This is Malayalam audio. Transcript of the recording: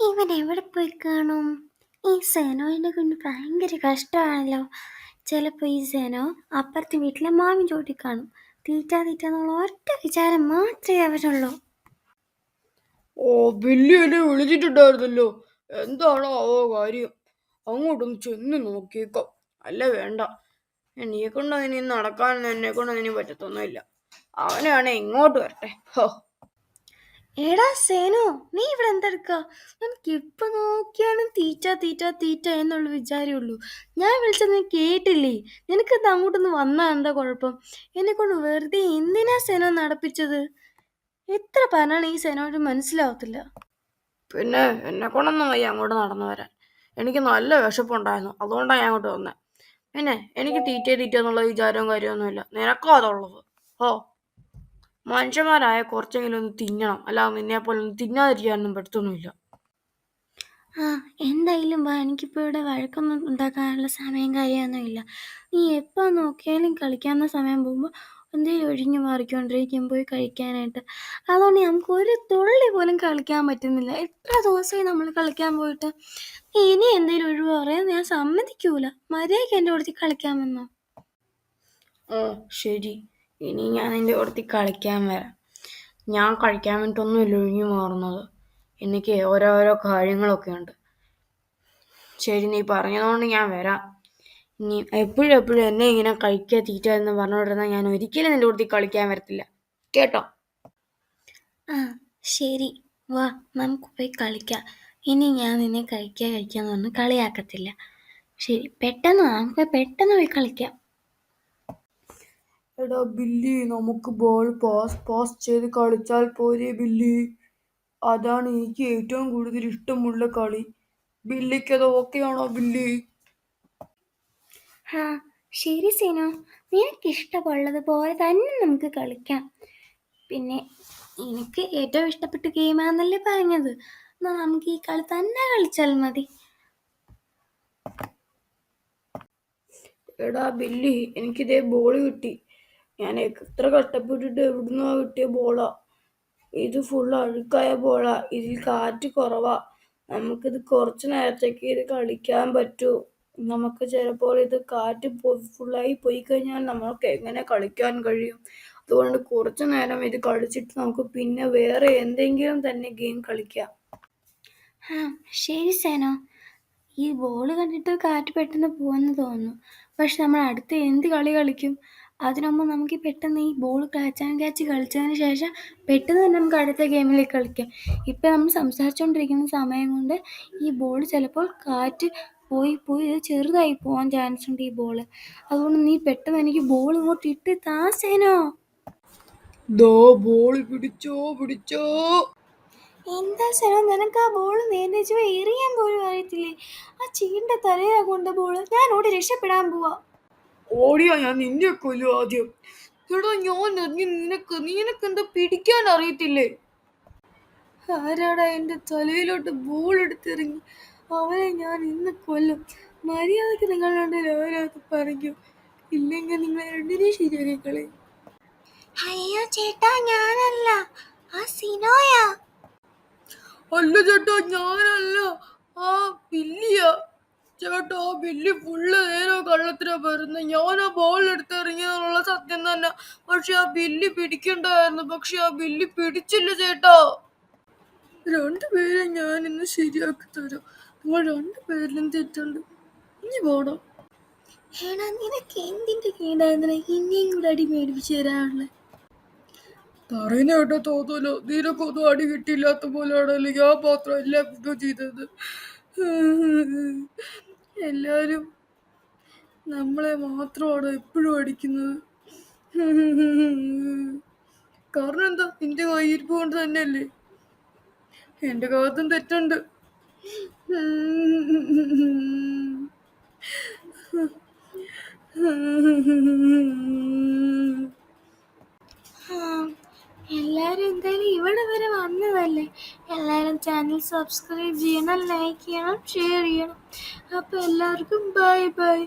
ഇവൻ എവിടെ പോയി കാണും? ഈ സെനോയിനെ കൊണ്ട് ഭയങ്കര കഷ്ടമാണല്ലോ. ചിലപ്പോൾ ഈ സെനോ അപ്പുറത്തെ വീട്ടിലെ മാവിൻ ചോട്ടി കാണും. തീറ്റ തീറ്റ എന്നുള്ള ഒറ്റ വിചാരം മാത്രമേ അവനുള്ളൂ. ഓ, ബില്ലി എന്നെ വിളിച്ചിട്ടുണ്ടായിരുന്നല്ലോ. എന്താണോ കാര്യം? അങ്ങോട്ടൊന്ന് ചെന്ന് നോക്കിയേക്കാം. അല്ല വേണ്ട, എന്നെ കൊണ്ട് അതിന് നടക്കാനൊന്നും എന്നെ കൊണ്ട് അതിന് പറ്റത്തൊന്നുമില്ല. അവനാണെ ഇങ്ങോട്ട് വരട്ടെ. ഹോ. എടാ സേനോ, നീ ഇവിടെ എന്തെടുക്ക? എനിക്ക് ഇപ്പൊ നോക്കിയാലും തീറ്റ തീറ്റ തീറ്റ എന്നുള്ള വിചാരമുള്ളൂ. ഞാൻ വിളിച്ചത് നീ കേട്ടില്ലേ? നിനക്ക് ഇത് അങ്ങോട്ടൊന്ന് വന്നാ എന്താ കുഴപ്പം? എന്നെ കൊണ്ട് വെറുതെ എന്തിനാ സെനോ നടപ്പിച്ചത്? എത്ര പറഞ്ഞാണ് ഈ സെനോട് മനസ്സിലാവത്തില്ല. പിന്നെ എന്നെ കൊണ്ടൊന്നും വയ്യ അങ്ങോട്ട് നടന്നു വരാൻ. എനിക്ക് നല്ല വിശപ്പുണ്ടായിരുന്നു, അതുകൊണ്ടാണ് ഞാൻ അങ്ങോട്ട് വന്നത്. പിന്നെ എനിക്ക് തീറ്റ തീറ്റ എന്നുള്ള വിചാരവും കാര്യമൊന്നുമില്ല. നിനക്കോ അതുള്ളത്? ഓ, മനുഷ്യന്മാരായ കുറച്ചെങ്കിലും ഒന്ന് തിന്നണം, അല്ലാതെ നിന്നെ പോലെ ഒന്നും തിന്നാതിരിക്കാനൊന്നും പറ്റത്തൊന്നുമില്ല. ആ, എന്തായാലും വാ, എനിക്കിപ്പോൾ ഇവിടെ വഴക്കൊന്നും ഉണ്ടാക്കാനുള്ള സമയം കാര്യമൊന്നുമില്ല. നീ എപ്പോൾ നോക്കിയാലും കളിക്കാവുന്ന സമയം പോകുമ്പോൾ എന്തെങ്കിലും ഒഴിഞ്ഞു മാറിക്കൊണ്ടിരിക്കും പോയി കഴിക്കാനായിട്ട്. അതുകൊണ്ട് നമുക്ക് ഒരു തുള്ളി പോലും കളിക്കാൻ പറ്റുന്നില്ല. എത്ര ദിവസമായി നമ്മൾ കളിക്കാൻ പോയിട്ട്. ഇനി എന്തെങ്കിലും ഒഴിവ് പറയാൻ ഞാൻ സമ്മതിക്കൂല. മര്യാദയ്ക്ക് എൻ്റെ കൂടെ കളിക്കാമെന്നോ? ഓ ശരി, ഇനി ഞാൻ നിന്റെ കൂടത്തിൽ കളിക്കാൻ വരാം. ഞാൻ കഴിക്കാൻ വേണ്ടിയിട്ടൊന്നുമില്ല ഒഴിഞ്ഞു മാറുന്നത്. എനിക്ക് ഓരോരോ കാര്യങ്ങളൊക്കെ ഉണ്ട്. ശരി, നീ പറഞ്ഞതുകൊണ്ട് ഞാൻ വരാം. ഇനി എപ്പോഴും എപ്പോഴും എന്നെ ഇങ്ങനെ കഴിക്കുക തീറ്റ എന്ന് പറഞ്ഞുകൊണ്ടിരുന്നാൽ ഞാൻ ഒരിക്കലും നിന്റെ കൂടത്തിൽ കളിക്കാൻ വരത്തില്ല, കേട്ടോ? ആ ശരി, വാ നമുക്ക് പോയി കളിക്കാം. ഇനി ഞാൻ നിന്നെ കഴിക്കാന്ന് പറഞ്ഞ് കളിയാക്കത്തില്ല. ശരി, പെട്ടെന്ന് വാ, നമുക്ക് പെട്ടെന്ന് പോയി കളിക്കാം. എടാ ബില്ലി, നമുക്ക് ബോൾ പാസ് ചെയ്ത് കളിച്ചാൽ പോരെ ബില്ലി? അതാണ് എനിക്ക് ഏറ്റവും കൂടുതൽ ഇഷ്ടമുള്ള കളി. ബില്ലിക്ക് അത് ഓക്കെയാണോ ബില്ലി? ആ ശരി സീനു, നിനക്കിഷ്ടമുള്ളത് പോലെ തന്നെ നമുക്ക് കളിക്കാം. പിന്നെ എനിക്ക് ഏറ്റവും ഇഷ്ടപ്പെട്ട ഗെയിമാണെന്നല്ലേ പറഞ്ഞത്. എന്നാൽ നമുക്ക് ഈ കളി തന്നെ കളിച്ചാൽ മതി. എടാ ബില്ലി, എനിക്കിതേ ബോൾ കിട്ടി. ഞാൻ എത്ര കഷ്ടപ്പെട്ടിട്ട് എവിടുന്നോ കിട്ടിയ ബോളാ. ഇത് ഫുൾ അഴുക്കായ ബോളാ. ഇതിൽ കാറ്റ് കുറവാ. നമുക്കിത് കുറച്ച് നേരത്തേക്ക് ഇത് കളിക്കാൻ പറ്റൂ. നമുക്ക് ചിലപ്പോൾ ഇത് കാറ്റ് ഫുള്ളായി പോയി കഴിഞ്ഞാൽ നമുക്ക് എങ്ങനെ കളിക്കാൻ കഴിയും? അതുകൊണ്ട് കുറച്ചു നേരം ഇത് കളിച്ചിട്ട് നമുക്ക് പിന്നെ വേറെ എന്തെങ്കിലും തന്നെ ഗെയിം കളിക്കാം. ആ ശരി സേനോ, ഈ ബോൾ കണ്ടിട്ട് കാറ്റ് പെട്ടെന്ന് പോവാന്ന് തോന്നുന്നു. പക്ഷെ നമ്മൾ അടുത്ത് എന്ത് കളി കളിക്കും? അതിനുമുമ്പ് നമുക്ക് പെട്ടെന്ന് ഈ ബോൾ ക്യാച്ച് കളിച്ചതിന് ശേഷം പെട്ടെന്ന് തന്നെ നമുക്ക് അടുത്ത ഗെയിമിലേക്ക് കളിക്കാം. ഇപ്പം നമ്മൾ സംസാരിച്ചുകൊണ്ടിരിക്കുന്ന സമയം കൊണ്ട് ഈ ബോൾ ചിലപ്പോൾ കാറ്റ് പോയി ഇത് ചെറുതായി പോകാൻ ചാൻസ് ഉണ്ട് ഈ ബോൾ. അതുകൊണ്ട് നീ പെട്ടെന്ന് എനിക്ക് ബോൾ ഇങ്ങോട്ട് ഇട്ട് താ സേനോ. ദോ ബോൾ പിടിച്ചോ. എന്താ സേനോ, നിനക്ക് ആ ബോൾ നേരെ എറിയാൻ പോലും അറിയത്തില്ലേ? ആ ചീണ്ട തലയാ കൊണ്ട് ബോൾ. ഞാൻ ഓടി രക്ഷപ്പെടാൻ പോവാ. ഓടിയാ ഞാൻ നിന്നെ കൊല്ലും ആദ്യം. എടാ ഞാൻ നിനക്കെന്താ പിടിക്കാൻ അറിയത്തില്ലേ? ആരാടാ എൻ്റെ തലയിലോട്ട് ബോൾ എടുത്തെറിഞ്ഞു? അവനെ ഞാൻ ഇന്ന് കൊല്ലും. മര്യാദയ്ക്ക് നിങ്ങൾ രണ്ടുപേരും പറഞ്ഞു, ഇല്ലെങ്കിൽ നിങ്ങൾ രണ്ടിനെയും ശരിയാക്കി കളയും. അയ്യോ ചേട്ടാ, ഞാനല്ല, ആ സിനോയാ. അല്ല ചേട്ടാ, ഞാനല്ല, ആ ബില്ലിയാ. ചേട്ടാ, ആ ബില്ലി ഫുള്ള് നേരം കള്ളത്തിനാ വരുന്നത്. ഞാൻ ആ ബോൾ എടുത്തെറിഞ്ഞെന്നുള്ള സത്യം തന്നെ. പക്ഷെ ആ ബില്ലി പിടിക്കണ്ടായിരുന്നു. പക്ഷെ ആ ബില്ലി പിടിച്ചില്ല ചേട്ടാ. രണ്ടുപേരെ ഞാൻ ഇന്ന് ശരിയാക്കി തരാം. നിങ്ങൾ രണ്ടുപേരിലും തെറ്റുണ്ട്. ഇനി പോടോ. ഏടാ, നിനക്ക് എന്തിന്റെ കേടായിരുന്നു ഇനിയും കൂടെ അടി മേടിപ്പിച്ചു തരാനുള്ള? പറയുന്ന കേട്ടോ തോന്നല്ലോ, നിനക്കൊന്നും അടി കിട്ടിയില്ലാത്ത പോലെയാണല്ലോ ഞാൻ മാത്രം എല്ലാ കുറ്റവും ചെയ്തത്. എല്ലാരും നമ്മളെ മാത്രമാണ് എപ്പോഴും അടിക്കുന്നത്. കാരണം എന്താ? നിന്റെ കയ്യിരിപ്പ് കൊണ്ട് തന്നെയല്ലേ. എന്റെ ഭാഗത്തും തെറ്റുണ്ട്. എല്ലാവരും എന്തായാലും ഇവിടെ വരെ വന്നതല്ലേ. എല്ലാവരും ചാനൽ സബ്സ്ക്രൈബ് ചെയ്യണം, ലൈക്ക് ചെയ്യണം, ഷെയർ ചെയ്യണം. അപ്പോൾ എല്ലാവർക്കും ബൈ ബൈ.